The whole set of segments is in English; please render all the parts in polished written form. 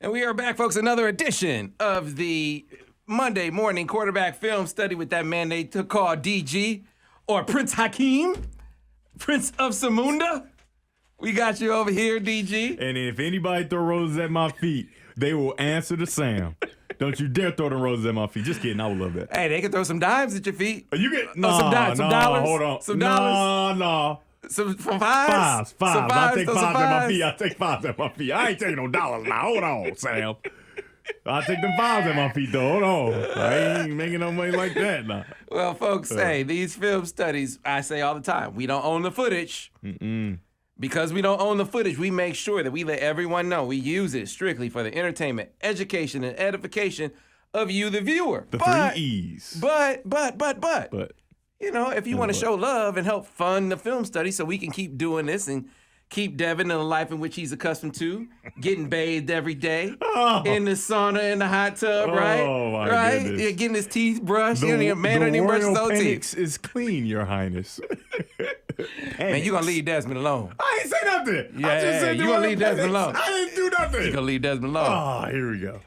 And we are back, folks. Another edition of the Monday morning quarterback film study with that man they took called DG or Prince Hakeem, Prince of Samunda. We got you over here, DG. And if anybody throw roses at my feet, they will answer to Sam. Don't you dare throw them roses at my feet. Just kidding. I would love that. Hey, they can throw some dimes at your feet. You get some dollars. Hold on. Some dollars. No. Some fives. Fives. I take fives at my feet. I take fives at my feet. I ain't taking no dollars now. Hold on, Sam. I take them fives at my feet though. Hold on. I ain't making no money like that now. Well, folks, hey, these film studies, I say all the time, we don't own the footage. Because we don't own the footage, we make sure that we let everyone know we use it strictly for the entertainment, education, and edification of you, the viewer. The three E's. But, you know, if you want to show love and help fund the film study so we can keep doing this and keep Devin in the life in which he's accustomed to, getting bathed every day, in the sauna, in the hot tub, right? Oh, my goodness. Yeah, getting his teeth brushed. Man don't even brush his own teeth. is clean, Your Highness. Man, you gonna leave Desmond alone. I ain't say nothing. Yeah, I just said you gonna leave Desmond alone. I didn't do nothing. You gonna leave Desmond alone. Oh, here we go.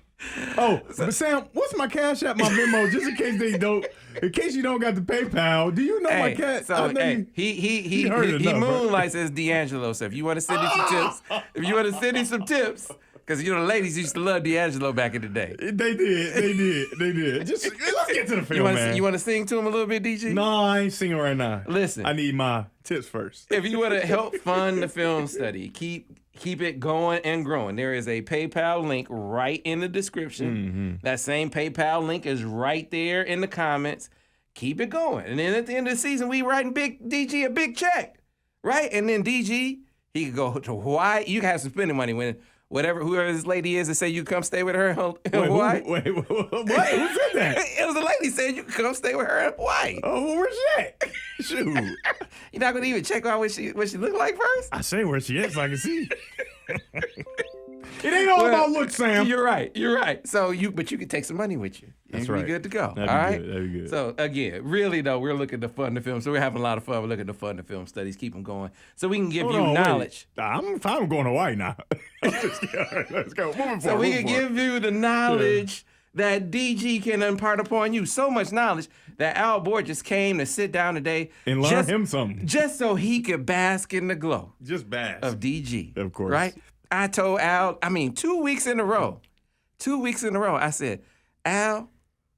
Oh, but Sam, what's my Cash App, my Venmo, just in case they don't, in case you don't got the PayPal, do you know my cat? So, he moonlights as D'Angelo. So if you want to send him some tips, because you know the ladies used to love D'Angelo back in the day. They did. Just let's get to the film, man. You want to sing to him a little bit, DG? No, I ain't singing right now. Listen, I need my tips first. If you want to help fund the film study, keep it going and growing. There is a PayPal link right in the description. That same PayPal link is right there in the comments. Keep it going. And then at the end of the season, we writing Big DG a big check, right? And then DG, he could go to Hawaii. You can have some spending money when whoever this lady is that say you come stay with her in Hawaii. Wait, what? Who said that? It was a lady saying you could come stay with her in Hawaii. Oh, where's she at? Shoot. You're not going to even check out what she look like first? I say where she is so I can see. It ain't all about looks, Sam. You're right. So but you can take some money with you. That's right. Be good to go. That'd be good. So again, really though, we're looking to fund the film. So we're having a lot of fun. We're looking to fund the film studies, keep them going, so we can give you knowledge. I'm fine with going to Hawaii now. Let's go. So we can give you the knowledge that DG can impart upon you. So much knowledge that Al Borges came to sit down today and learn him something, just so he could bask in the glow. Just bask of DG, of course. Right. I told Al, 2 weeks in a row, I said, Al,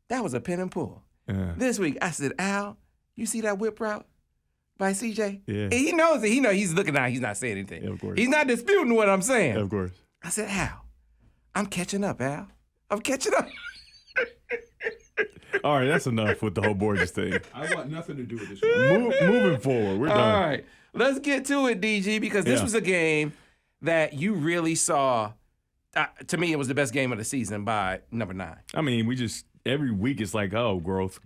that was a pin and pull. This week, I said, Al, you see that whip route by CJ? Yeah. And he knows it. He's looking out. He's not saying anything. Yeah, of course. He's not disputing what I'm saying. Of course. I said, Al, I'm catching up, Al. I'm catching up. All right, that's enough with the whole Borges thing. I want nothing to do with this. Moving forward, we're done. All right, let's get to it, DG, because this was a game that you really saw. To me, it was the best game of the season by number 9. I mean, we just every week it's like, oh, growth,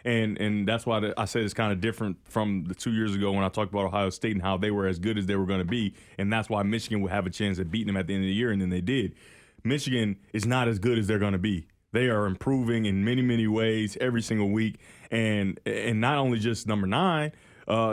and that's why I said it's kind of different from the 2 years ago when I talked about Ohio State and how they were as good as they were going to be, and that's why Michigan would have a chance at beating them at the end of the year, and then they did. Michigan is not as good as they're going to be. They are improving in many, many ways every single week, and not only just number 9.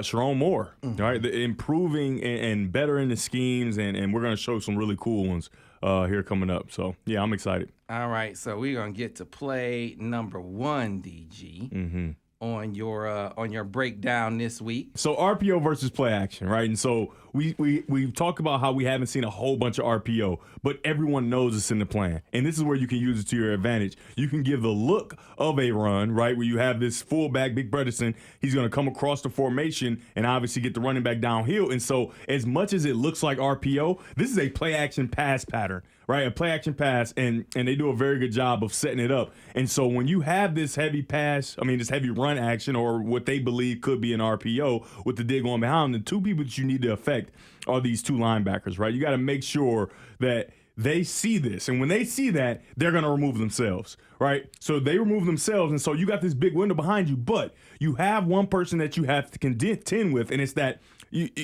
Sharon Moore, right? Improving and better in the schemes, and we're going to show some really cool ones here coming up. So, yeah, I'm excited. All right, so we're going to get to play number 1, DG, on your breakdown this week. So RPO versus play action, right? And so we talk about how we haven't seen a whole bunch of RPO, but everyone knows it's in the plan. And this is where you can use it to your advantage. You can give the look of a run, right, where you have this fullback, Big Bredesen. He's going to come across the formation and obviously get the running back downhill. And so as much as it looks like RPO, this is a play action pass pattern, right? A play action pass, and they do a very good job of setting it up. And so when you have this heavy this heavy run action, or what they believe could be an RPO with the dig on behind, the two people that you need to affect are these two linebackers, right? You got to make sure that they see this. And when they see that, they're going to remove themselves, right? So they remove themselves, and so you got this big window behind you, but you have one person that you have to contend with, and it's that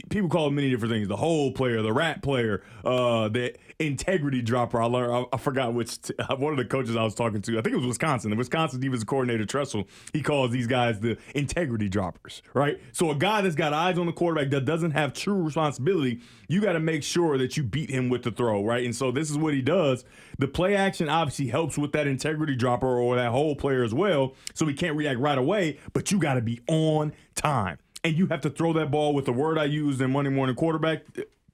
people call it many different things. The hole player, the rat player, the integrity dropper. I forgot which one of the coaches I was talking to. I think it was Wisconsin. The Wisconsin defensive coordinator Tressel. He calls these guys the integrity droppers, right? So a guy that's got eyes on the quarterback that doesn't have true responsibility, you got to make sure that you beat him with the throw, right? And so this is what he does. The play action obviously helps with that integrity dropper or that hole player as well, so he can't react right away. But you got to be on time. And you have to throw that ball with the word I used in Monday Morning Quarterback,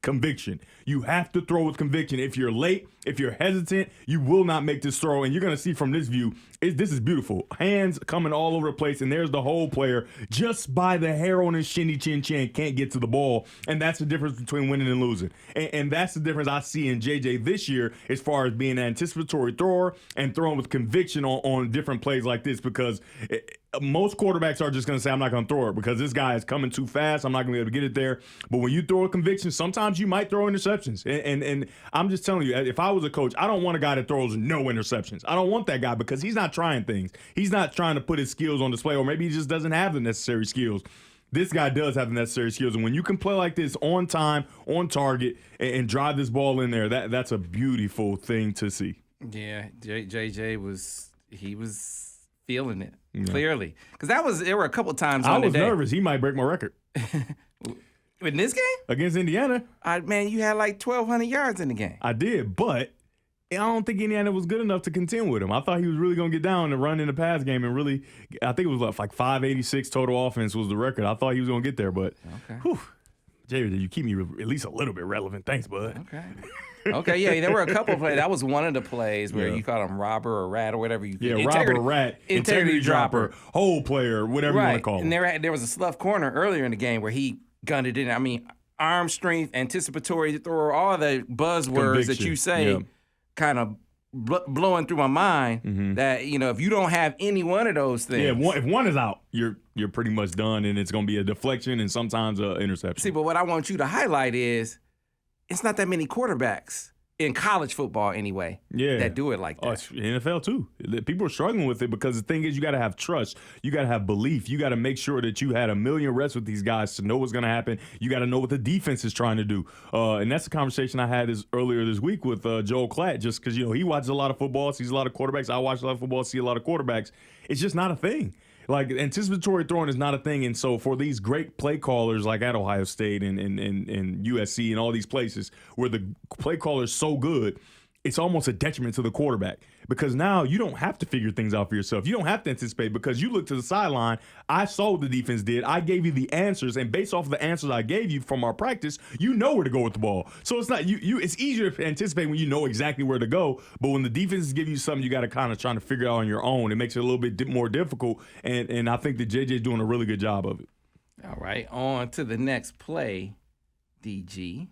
conviction. You have to throw with conviction. If you're late, if you're hesitant, you will not make this throw. And you're going to see from this view, this is beautiful. Hands coming all over the place, and there's the whole player just by the hair on his shinny chin can't get to the ball. And that's the difference between winning and losing. And that's the difference I see in JJ this year as far as being an anticipatory thrower and throwing with conviction on different plays like this, because most quarterbacks are just going to say, I'm not going to throw it because this guy is coming too fast. I'm not going to be able to get it there. But when you throw a conviction, sometimes you might throw interceptions. And I'm just telling you, if I was a coach, I don't want a guy that throws no interceptions. I don't want that guy because he's not trying things. He's not trying to put his skills on display, or maybe he just doesn't have the necessary skills. This guy does have the necessary skills. And when you can play like this on time, on target, and drive this ball in there, that's a beautiful thing to see. Yeah, JJ was feeling it clearly, because there were a couple times I was nervous he might break my record in this game against Indiana. Man, you had like 1,200 yards in the game. I did, but I don't think Indiana was good enough to contend with him. I thought he was really going to get down and run in the pass game and really, I think it was like 586 total offense was the record. I thought he was going to get there, but Jerry, you keep me at least a little bit relevant. Thanks, bud. Okay, yeah, there were a couple of plays. That was one of the plays where you called him robber or rat or whatever you. Yeah, robber, rat, integrity dropper, hole player, whatever you want to call him. And there was a slough corner earlier in the game where he gunned it in. I mean, arm strength, anticipatory thrower, all the buzzwords that you say, kind of blowing through my mind. That if you don't have any one of those things, if one is out, you're pretty much done, and it's going to be a deflection and sometimes an interception. See, but what I want you to highlight is, it's not that many quarterbacks in college football anyway that do it like that. NFL too. People are struggling with it because the thing is, you got to have trust. You got to have belief. You got to make sure that you had a million reps with these guys to know what's going to happen. You got to know what the defense is trying to do. And that's a conversation I had earlier this week with Joel Klatt, just because, he watches a lot of football, sees a lot of quarterbacks. I watch a lot of football, see a lot of quarterbacks. It's just not a thing. Like, anticipatory throwing is not a thing. And so for these great play callers like at Ohio State and USC and all these places where the play caller is so good, it's almost a detriment to the quarterback, because now you don't have to figure things out for yourself. You don't have to anticipate because you look to the sideline. I saw what the defense did. I gave you the answers, and based off of the answers I gave you from our practice, you know where to go with the ball. So it's not it's easier to anticipate when you know exactly where to go. But when the defenses give you something, you got to kind of try to figure it out on your own. It makes it a little bit more difficult, and I think that JJ's doing a really good job of it. All right, on to the next play, DG.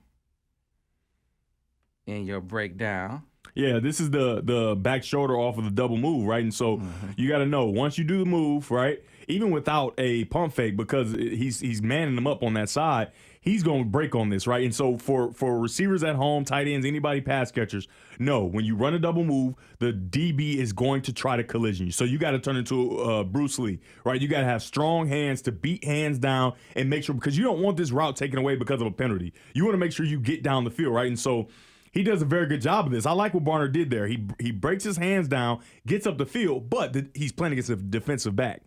In your breakdown. Yeah, this is the back shoulder off of the double move, right? And so you got to know, once you do the move, right, even without a pump fake, because he's manning them up on that side, he's going to break on this, right? And so for receivers at home, tight ends, anybody pass catchers, no, when you run a double move, the DB is going to try to collision you. So you got to turn into Bruce Lee, right? You got to have strong hands to beat hands down and make sure, because you don't want this route taken away because of a penalty. You want to make sure you get down the field, right? And so he does a very good job of this. I like what Barner did there. He breaks his hands down, gets up the field, but he's playing against a defensive back.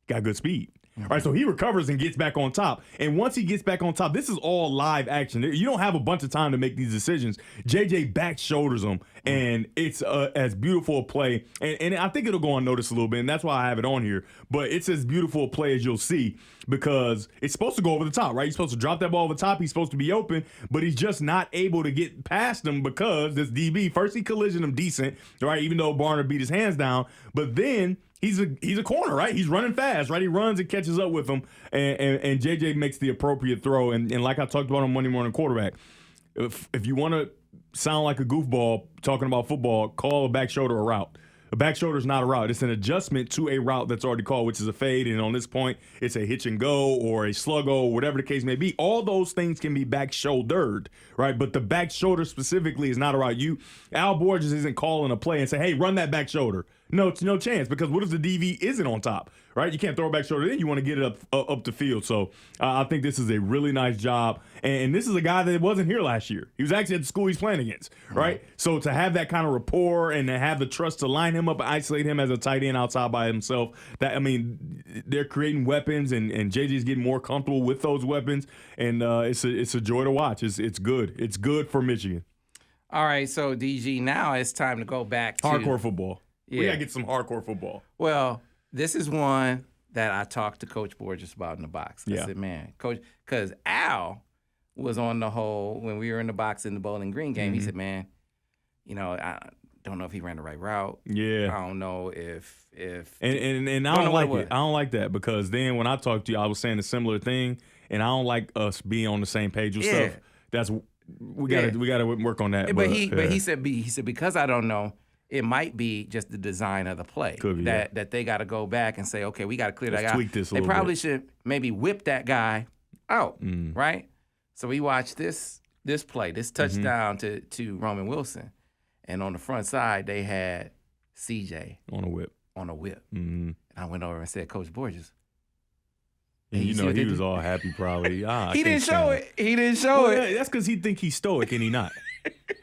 Got good speed. All right, so he recovers and gets back on top. And once he gets back on top, this is all live action. You don't have a bunch of time to make these decisions. JJ back shoulders him, and it's as beautiful a play. And I think it'll go unnoticed a little bit, and that's why I have it on here. But it's as beautiful a play as you'll see, because it's supposed to go over the top, right? He's supposed to drop that ball over the top. He's supposed to be open, but he's just not able to get past him because this DB, first he collisioned him decent, right? Even though Barner beat his hands down, but then he's a corner, right? He's running fast, right? He runs and catches up with him, and JJ makes the appropriate throw. And like I talked about on Monday Morning Quarterback, if you want to sound like a goofball talking about football, call a back shoulder a route. A back shoulder is not a route. It's an adjustment to a route that's already called, which is a fade. And on this point, it's a hitch and go or a sluggo, whatever the case may be. All those things can be back shouldered, right? But the back shoulder specifically is not a route. Al Borges isn't calling a play and say, hey, run that back shoulder. No chance, because what if the DV isn't on top, right? You can't throw it back shoulder. Then you want to get it up the field. So I think this is a really nice job. And this is a guy that wasn't here last year. He was actually at the school he's playing against, right? Mm-hmm. So to have that kind of rapport and to have the trust to line him up and isolate him as a tight end outside by himself, they're creating weapons, and JJ's getting more comfortable with those weapons. And it's a joy to watch. It's good. It's good for Michigan. All right, so DG, now it's time to go back to hardcore football. Yeah. We got to get some hardcore football. Well, this is one that I talked to Coach Borges about in the box. I said, man, Coach, because Al was on the whole, when we were in the box in the Bowling Green game, he said, man, I don't know if he ran the right route. Yeah. I don't know if And I don't like it. I don't like that, because then when I talked to you, I was saying a similar thing, and I don't like us being on the same page with stuff. We gotta work on that. But he said because I don't know, it might be just the design of the play. Could be, that they got to go back and say, okay, we got to clear that guy. Tweak this a they little probably bit. should maybe whip that guy out, right? So we watched this play, this touchdown to Roman Wilson, and on the front side they had CJ on a whip. Mm-hmm. And I went over and said, Coach Borges. And he was all happy probably. He didn't show it. He didn't show it. That's because he think he's stoic and he not.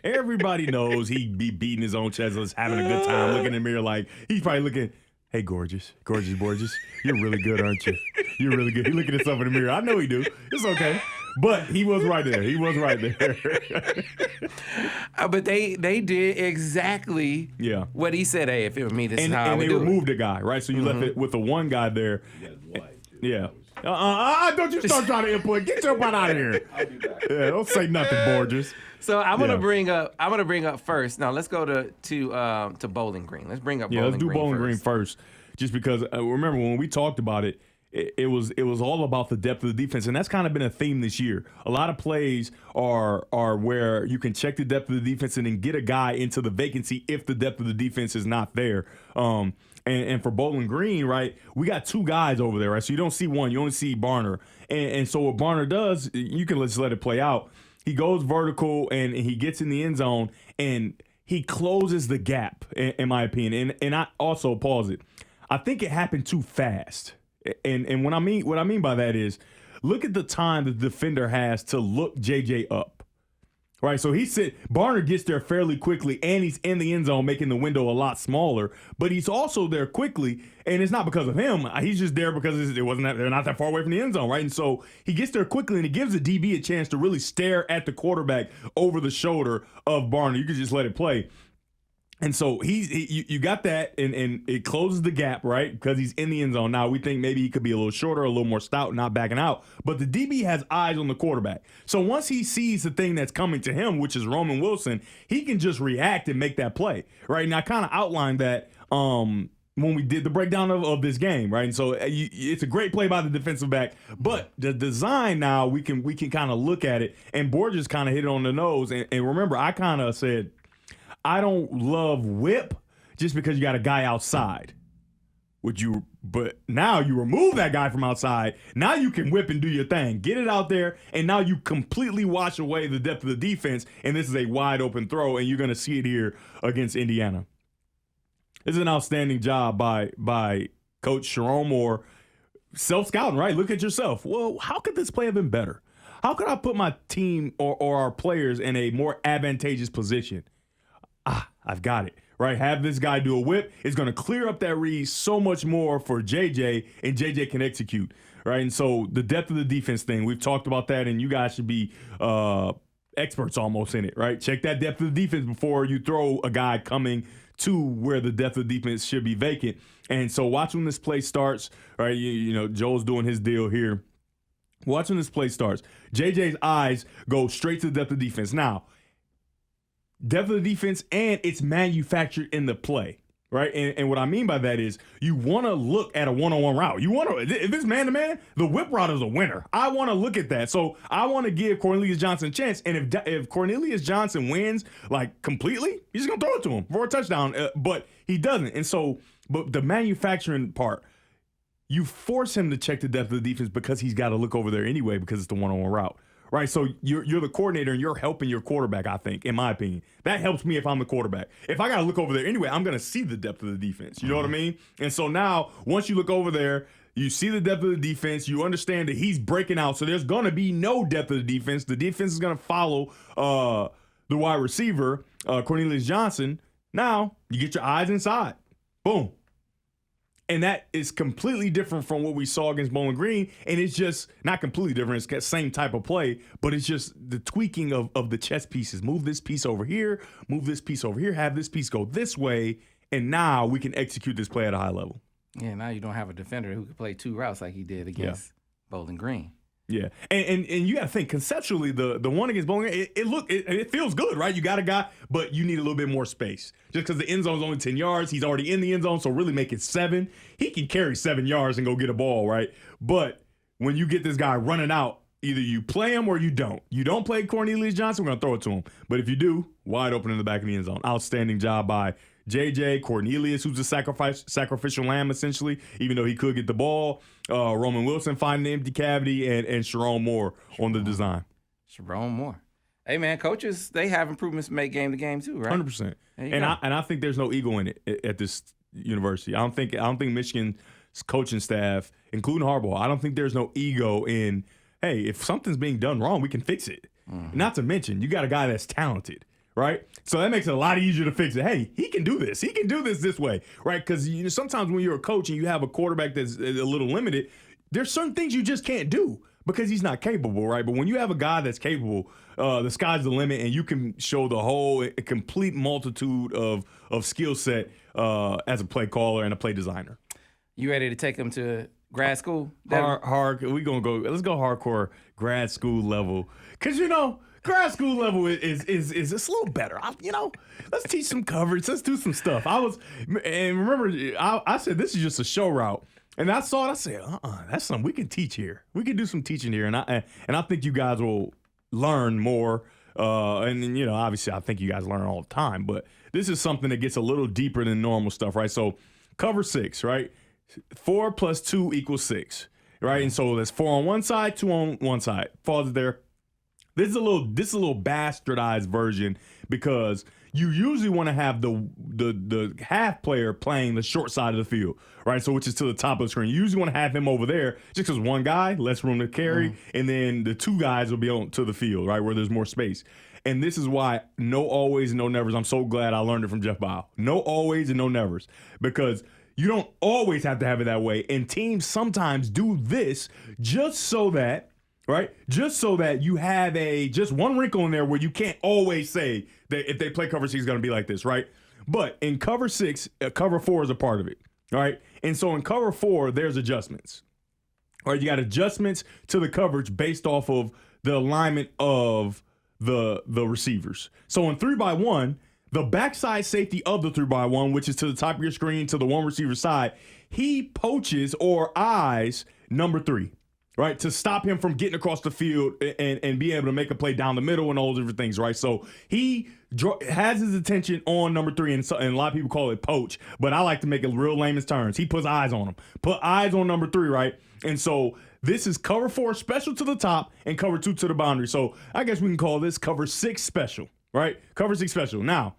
Everybody knows he be beating his own chest, having a good time, looking in the mirror like he's probably looking, hey, gorgeous Borges, you're really good, aren't you? You're really good. He looking at himself in the mirror. I know he do. It's okay. But he was right there. But they did exactly what he said. Hey, if it were me, this is how I would do it. And they removed a guy, right? So you left it with the one guy there. Yeah. Don't you start trying to input. Get your butt out of here. I'll be back. Yeah, don't say nothing, Borges. So I'm gonna bring up first. Now let's go to Bowling Green. Let's bring up Let's do Bowling Green first. Just because remember when we talked about it, it was all about the depth of the defense, and that's kind of been a theme this year. A lot of plays are where you can check the depth of the defense and then get a guy into the vacancy if the depth of the defense is not there. And for Bowling Green, right, we got two guys over there, right? So you don't see one, you only see Barner. And so what Barner does, you can just let it play out. He goes vertical and he gets in the end zone and he closes the gap, in my opinion. And I also pause it. I think it happened too fast. And what I mean by that is, look at the time the defender has to look JJ up. Right, so Barner gets there fairly quickly, and he's in the end zone, making the window a lot smaller. But he's also there quickly, and it's not because of him. He's just there because they're not that far away from the end zone, right? And so he gets there quickly, and it gives the DB a chance to really stare at the quarterback over the shoulder of Barner. You could just let it play. And so you got that, and it closes the gap, right? Because he's in the end zone. Now, we think maybe he could be a little shorter, a little more stout, not backing out. But the DB has eyes on the quarterback. So once he sees the thing that's coming to him, which is Roman Wilson, he can just react and make that play, right? And I kind of outlined that when we did the breakdown of this game, right? And so it's a great play by the defensive back. But the design now, we can kind of look at it, and Borges kind of hit it on the nose. And remember, I kind of said, I don't love whip just because you got a guy outside. But now you remove that guy from outside. Now you can whip and do your thing. Get it out there, and now you completely wash away the depth of the defense, and this is a wide open throw, and you're going to see it here against Indiana. This is an outstanding job by Coach Sharon Moore. Self-scouting, right? Look at yourself. Well, how could this play have been better? How could I put my team or our players in a more advantageous position? I've got it, right? Have this guy do a whip. It's going to clear up that read so much more for JJ, and JJ can execute, right? And so the depth of the defense thing, we've talked about that, and you guys should be experts almost in it, right? Check that depth of the defense before you throw a guy coming to where the depth of the defense should be vacant. And so watch when this play starts, right? You know, Joel's doing his deal here. Watch when this play starts. JJ's eyes go straight to the depth of defense. Now, depth of the defense, and it's manufactured in the play, right? And what I mean by that is you want to look at a one-on-one route. You want to, if it's man-to-man, the whip route is a winner. I want to look at that. So I want to give Cornelius Johnson a chance. And if Cornelius Johnson wins, like, completely, he's just going to throw it to him for a touchdown. But he doesn't. And so, but the manufacturing part, you force him to check the depth of the defense because he's got to look over there anyway because it's the one-on-one route. right? So you're the coordinator and you're helping your quarterback, I think, in my opinion. That helps me if I'm the quarterback. If I got to look over there anyway, I'm going to see the depth of the defense. You know what I mean? And so now, once you look over there, you see the depth of the defense. You understand that he's breaking out. So there's going to be no depth of the defense. The defense is going to follow the wide receiver, Cornelius Johnson. Now, you get your eyes inside. Boom. And that is completely different from what we saw against Bowling Green. And it's just not completely different. It's the same type of play, but it's just the tweaking of the chess pieces. Move this piece over here, move this piece over here, have this piece go this way. And now we can execute this play at a high level. Yeah, now you don't have a defender who can play two routes like he did against Bowling Green. Yeah, and you got to think conceptually. The one against Bowling Green, it feels good, right? You got a guy, but you need a little bit more space. Just because the end zone is only 10 yards, he's already in the end zone, so really make it 7. He can carry 7 yards and go get a ball, right? But when you get this guy running out, either you play him or you don't. You don't play Cornelius Johnson, we're gonna throw it to him. But if you do, wide open in the back of the end zone. Outstanding job by JJ Cornelius, who's a sacrificial lamb, essentially, even though he could get the ball. Roman Wilson finding the empty cavity, and Sharon Moore on the design. Sharon Moore. Hey, man, coaches, they have improvements to make game to game, too, right? 100%. And I think there's no ego in it at this university. I don't think Michigan's coaching staff, including Harbaugh, I don't think there's no ego in, hey, if something's being done wrong, we can fix it. Mm-hmm. Not to mention, you got a guy that's talented. Right? So that makes it a lot easier to fix it. Hey, he can do this. He can do this way. Right? Because sometimes when you're a coach and you have a quarterback that's a little limited, there's certain things you just can't do because he's not capable, right? But when you have a guy that's capable, the sky's the limit, and you can show the whole complete multitude of skill set as a play caller and a play designer. You ready to take him to grad school? Let's go hardcore grad school level. Because, grad school level is it's a little better. Let's teach some coverage. Let's do some stuff. I said this is just a show route, and I saw it. I said, that's something we can teach here. We can do some teaching here, and I think you guys will learn more. Obviously, I think you guys learn all the time, but this is something that gets a little deeper than normal stuff, right? So, cover 6, right? 4 + 2 = 6, right? And so there's 4 on one side, 2 on one side. Pause it there. This is a little bastardized version because you usually want to have the half player playing the short side of the field, right? So which is to the top of the screen. You usually want to have him over there just because one guy, less room to carry, and then the 2 guys will be on to the field, right, where there's more space. And this is why no always and no nevers. I'm so glad I learned it from Jeff Bile. No always and no nevers, because you don't always have to have it that way. And teams sometimes do this just so that, right? Just so that you have just one wrinkle in there where you can't always say that if they play cover 6, it's going to be like this, right? But in cover 6, cover 4 is a part of it, right? And so in cover 4, there's adjustments. All right, you got adjustments to the coverage based off of the alignment of the receivers. So in 3-by-1, the backside safety of the 3-by-1, which is to the top of your screen to the one receiver side, he poaches or eyes number 3. Right, to stop him from getting across the field and being able to make a play down the middle and all those different things, right? So he has his attention on number 3, and a lot of people call it poach, but I like to make it real layman's terms. He puts eyes on him. Put eyes on number 3, right? And so this is cover 4 special to the top and cover 2 to the boundary. So I guess we can call this cover 6 special, right? Cover 6 special. Now,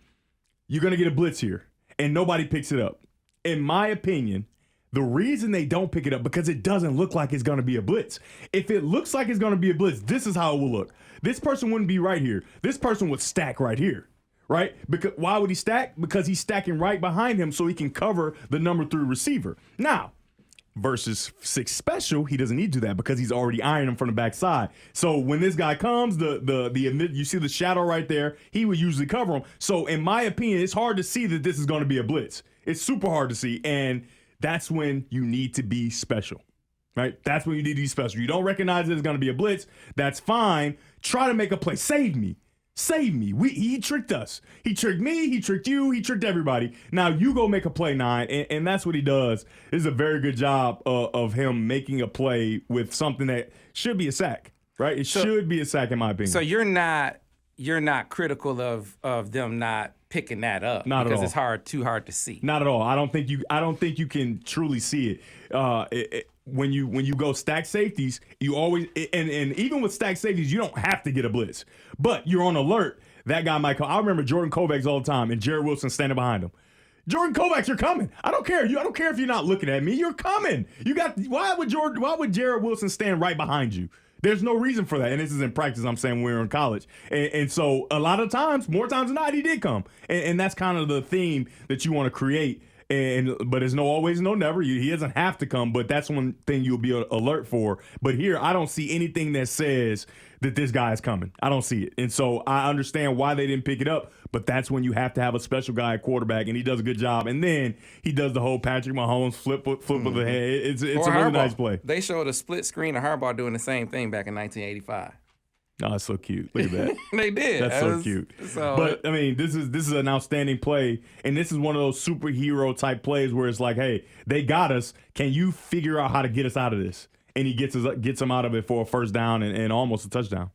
you're going to get a blitz here, and nobody picks it up. In my opinion, the reason they don't pick it up because it doesn't look like it's going to be a blitz. If it looks like it's going to be a blitz, this is how it will look. This person wouldn't be right here. This person would stack right here, right? Because why would he stack? Because he's stacking right behind him so he can cover the number 3 receiver. Now, versus 6 special, he doesn't need to do that because he's already eyeing him from the backside. So when this guy comes, you see the shadow right there, he would usually cover him. So in my opinion, it's hard to see that this is going to be a blitz. It's super hard to see, and that's when you need to be special, right? That's when you need to be special. You don't recognize that it's going to be a blitz. That's fine. Try to make a play. Save me. Save me. He tricked us. He tricked me. He tricked you. He tricked everybody. Now you go make a play, 9, and that's what he does. This is a very good job of him making a play with something that should be a sack, right? It should be a sack in my opinion. So you're not critical of them not picking that up Not at because all. it's too hard to see. Not at all. I don't think you can truly see it. When you go stack safeties, you always and even with stack safeties, you don't have to get a blitz, but you're on alert. That guy might come. I remember Jordan Kovacs all the time, and Jared Wilson standing behind him. Jordan Kovacs, you're coming. I don't care. I don't care if you're not looking at me. You're coming. Why would Jared Wilson stand right behind you? There's no reason for that. And this is in practice. I'm saying when we were in college. And so a lot of times, more times than not, he did come. And that's kind of the theme that you want to create. But it's no always, no never. He doesn't have to come, but that's one thing you'll be alert for. But here, I don't see anything that says that this guy is coming. I don't see it. And so I understand why they didn't pick it up, but that's when you have to have a special guy at quarterback, and he does a good job. And then he does the whole Patrick Mahomes flip of the head. It's a really nice play. They showed a split screen of Harbaugh doing the same thing back in 1985. Oh, that's so cute. Look at that. They did. That's so cute. But I mean, this is an outstanding play, and this is one of those superhero type plays where it's like, hey, they got us. Can you figure out how to get us out of this? And he gets him out of it for a first down and almost a touchdown.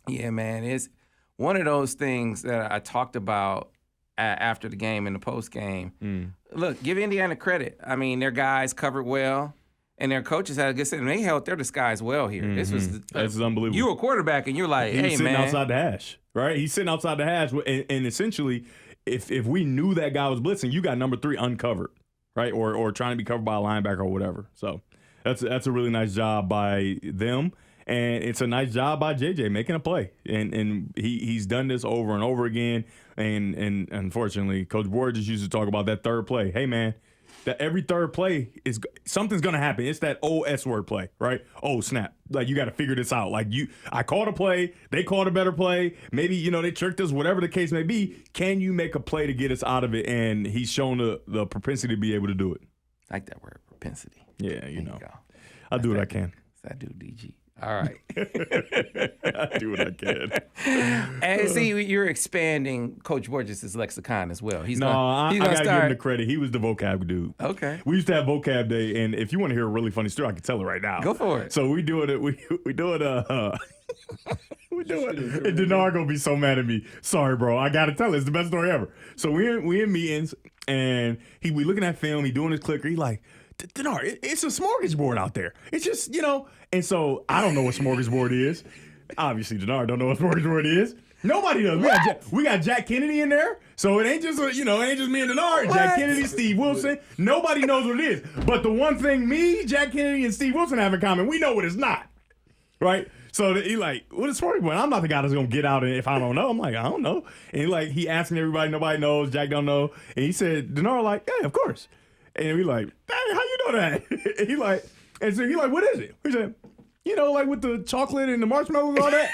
Yeah, man, it's one of those things that I talked about after the game and the post game. Look, give Indiana credit. I mean, their guys covered well. And their coaches had a good set, and they held their disguise well here. This was unbelievable. You were a quarterback, and you're like, hey, man. He's sitting outside the hash, right? He's sitting outside the hash, and essentially, if we knew that guy was blitzing, you got number 3 uncovered, right? Or trying to be covered by a linebacker or whatever. So that's a really nice job by them, and it's a nice job by JJ making a play. And he's done this over and over again. And unfortunately, Coach Borges used to talk about that third play. Hey, man. That every third play is something's gonna happen. It's that old S word play, right? Oh snap! Like you got to figure this out. Like I called a play, they called a better play. Maybe they tricked us. Whatever the case may be, can you make a play to get us out of it? And he's shown the propensity to be able to do it. I like that word, propensity. Yeah, I'll do what I can. I do, DG. All right. I do what I can. And see, you're expanding Coach Borges' lexicon as well. I gotta give him the credit. He was the vocab dude. Okay. We used to have vocab day, and if you want to hear a really funny story, I can tell it right now. Go for it. So we do it. And Denard gonna be so mad at me. Sorry, bro. I gotta tell it. It's the best story ever. So we in meetings, and we looking at film. He doing his clicker. He like, Denard, it's a smorgasbord out there. It's just, And so I don't know what smorgasbord is. Obviously, Denard don't know what smorgasbord is. Nobody does. We got Jack Kennedy in there, so it ain't just it ain't just me and Denard. Jack Kennedy, Steve Wilson. Nobody knows what it is. But the one thing me, Jack Kennedy, and Steve Wilson have in common, we know what it's not. Right? So he like, what is smorgasbord? I'm not the guy that's gonna get out if I don't know. I'm like, I don't know. And he asking everybody, nobody knows. Jack don't know. And he said, Denard like, yeah, of course. And we like, hey, how you know that? And so he like, what is it? He said, like with the chocolate and the marshmallows and all that.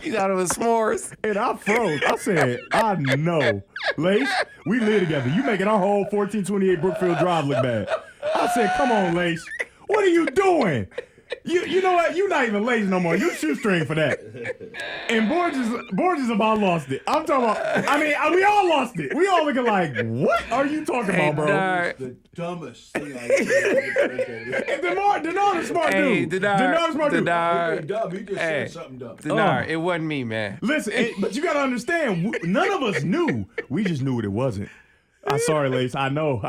You thought it was s'mores. And I froze. I said, I know. Lace, we live together. You making our whole 1428 Brookfield Drive look bad. I said, come on, Lace. What are you doing? You know what? You're not even Lace no more. You shoestring for that. And Borges about lost it. I'm talking about, we all lost it. We all looking like, what are you talking about, bro? The dumbest thing I ever And Denard is smart dude. Denard is smart dude. Dumb. You just said something dumb. Denard, it wasn't me, man. Listen, but you got to understand, none of us knew. We just knew what it wasn't. I'm sorry, Lace. I know.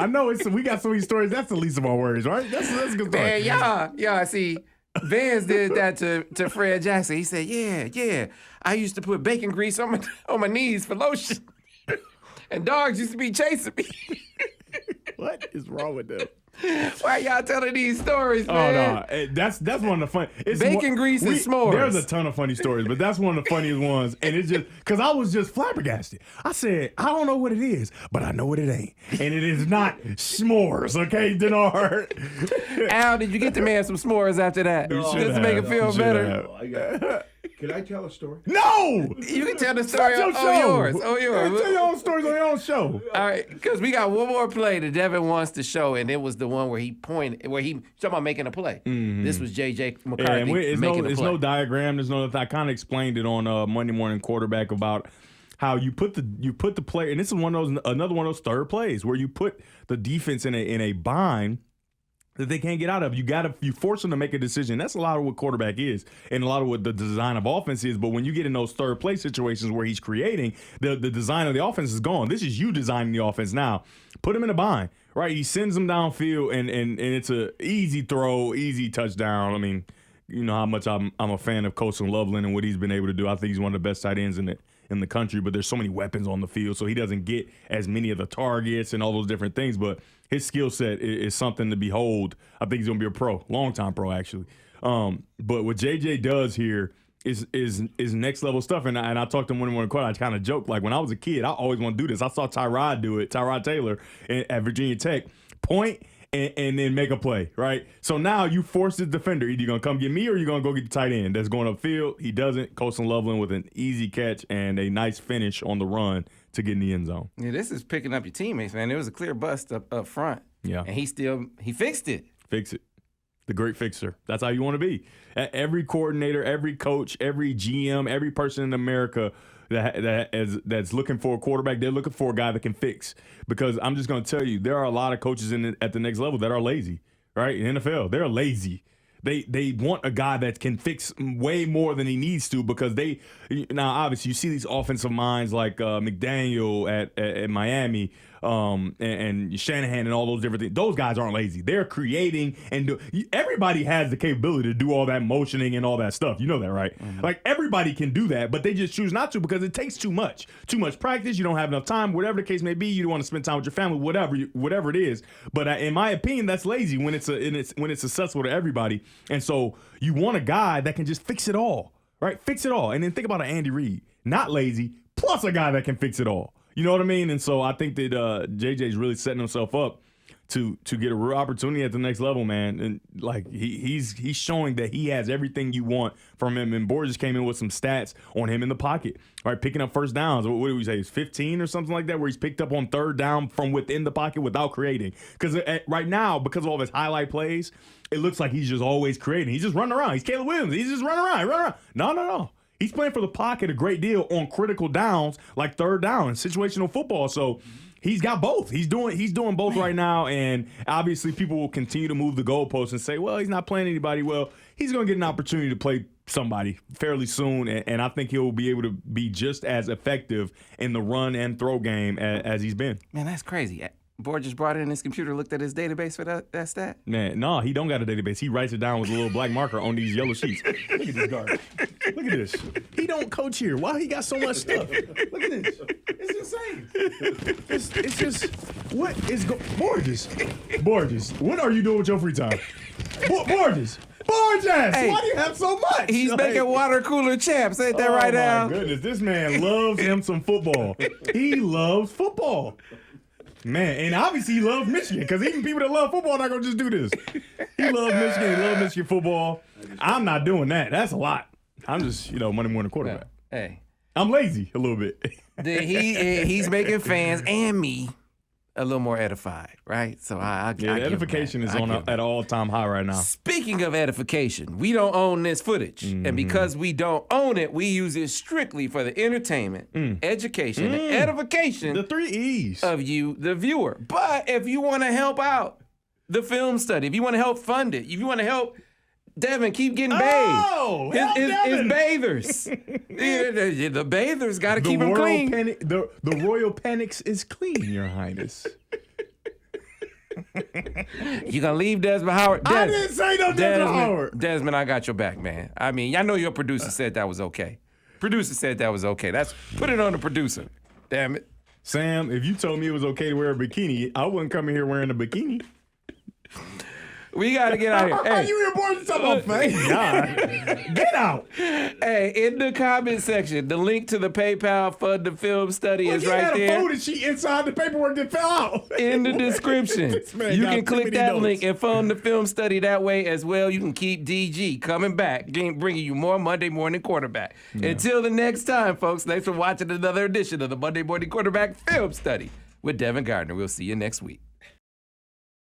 We got so many stories. That's the least of our worries, right? That's a good story. Man, y'all see, Vance did that to Fred Jackson. He said, yeah. I used to put bacon grease on my knees for lotion. And dogs used to be chasing me. What is wrong with them? Why y'all telling these stories, man? Oh, no. That's one of the fun. Bacon grease and s'mores. There's a ton of funny stories, but that's one of the funniest ones. And it's just, because I was just flabbergasted. I said, I don't know what it is, but I know what it ain't. And it is not s'mores, okay, Denard? Al, did you get the man some s'mores after that? No, just to make it feel better? Can I tell a story? No! You can tell the story on yours. Tell your own stories on your own show. All right, because we got one more play that Devin wants to show, and it was the one where he pointed, talking about making a play. Mm-hmm. This was J.J. McCarthy making a play. There's no diagram. There's no. I kind of explained it on Monday Morning Quarterback about how you put the player, and this is another one of those third plays where you put the defense in a bind. that they can't get out of. You force them to make a decision. That's a lot of what quarterback is and a lot of what the design of offense is. But when you get in those third place situations where he's creating, the design of the offense is gone. This is you designing the offense now. Put him in a bind, right? He sends them downfield and it's a easy throw, easy touchdown. I mean, you know how much I'm a fan of Colson Loveland and what he's been able to do. I think he's one of the best tight ends in the country, but there's so many weapons on the field, so he doesn't get as many of the targets and all those different things. But his skill set is something to behold. I think he's going to be a pro, long-time pro, actually. But what JJ does here is next level stuff. And I talked to him when we were in court. I kind of joked, like, when I was a kid, I always want to do this. I saw Tyrod do it, Tyrod Taylor at Virginia Tech, point and then make a play, right? So now you force the defender. Either you're going to come get me or you're going to go get the tight end that's going upfield. He doesn't. Colson Loveland with an easy catch and a nice finish on the run to get in the end zone. Yeah, this is picking up your teammates, man. There was a clear bust up front. Yeah. And he fixed it. Fix it. The great fixer. That's how you want to be. Every coordinator, every coach, every GM, every person in America that's looking for a quarterback, they're looking for a guy that can fix. Because I'm just going to tell you, there are a lot of coaches at the next level that are lazy, right? In the NFL, they're lazy. They want a guy that can fix way more than he needs to because now obviously you see these offensive minds like McDaniel at Miami and Shanahan and all those different things. Those guys aren't lazy. They're creating and everybody has the capability to do all that motioning and all that stuff. You know that, right? Mm-hmm. Like everybody can do that, but they just choose not to because it takes too much practice. You don't have enough time, whatever the case may be. You don't want to spend time with your family, whatever it is. But in my opinion, that's lazy when it's successful to everybody. And so you want a guy that can just fix it all, right? Fix it all. And then think about an Andy Reid, not lazy, plus a guy that can fix it all. You know what I mean? And so I think that JJ's really setting himself up to get a real opportunity at the next level, man. And like he's showing that he has everything you want from him. And Borges came in with some stats on him in the pocket, right? Picking up first downs. What did we say? It's 15 or something like that, where he's picked up on third down from within the pocket without creating. Because right now, because of all of his highlight plays, it looks like he's just always creating. He's just running around. He's Caleb Williams. He's just running around. No. He's playing for the pocket a great deal on critical downs like third down and situational football. So he's got both. He's doing both right now. And obviously people will continue to move the goalposts and say, well, he's not playing anybody. Well, he's going to get an opportunity to play somebody fairly soon. And I think he'll be able to be just as effective in the run and throw game as he's been. Man, that's crazy. Borges brought in his computer, looked at his database for that stat? Man, no, he don't got a database. He writes it down with a little black marker on these yellow sheets. Look at this garbage. Look at this. He don't coach here. Why he got so much stuff? Look at this. It's insane. It's just, what is Borges, what are you doing with your free time? Borges, hey, why do you have so much? He's making water cooler champs. Ain't that right now? Oh, my goodness. This man loves him some football. He loves football. Man, and obviously he loves Michigan because even people that love football are not going to just do this. He loves Michigan. He loves Michigan football. I'm not doing that. That's a lot. I'm just, Monday morning quarterback. Hey. I'm lazy a little bit. He's making fans and me a little more edified, right? So I edification is on at all-time high right now. Speaking of edification, we don't own this footage. Mm-hmm. And because we don't own it, we use it strictly for the entertainment, education, and edification. The 3 E's. Of you, the viewer. But if you want to help out the film study, if you want to help fund it, if you want to help Devin keep getting bathed. His bathers. The bathers got to keep them clean. The Royal Panics is clean, Your Highness. You gonna leave Desmond Howard? I didn't say no Desmond Howard. Desmond, I got your back, man. I mean, I know your producer said that was okay. Producer said that was okay. Put it on the producer. Damn it. Sam, if you told me it was okay to wear a bikini, I wouldn't come in here wearing a bikini. We got to get out of here. Hey, you were born to talk about face. God. Get out. Hey, in the comment section, the link to the PayPal Fund the Film Study is right there. He had a folder sheet inside the paperwork that fell out. In the description. You can click that link and fund the film study that way as well. You can keep DG coming back, bringing you more Monday Morning Quarterback. Yeah. Until the next time, folks, thanks for watching another edition of the Monday Morning Quarterback Film Study with Devin Gardner. We'll see you next week.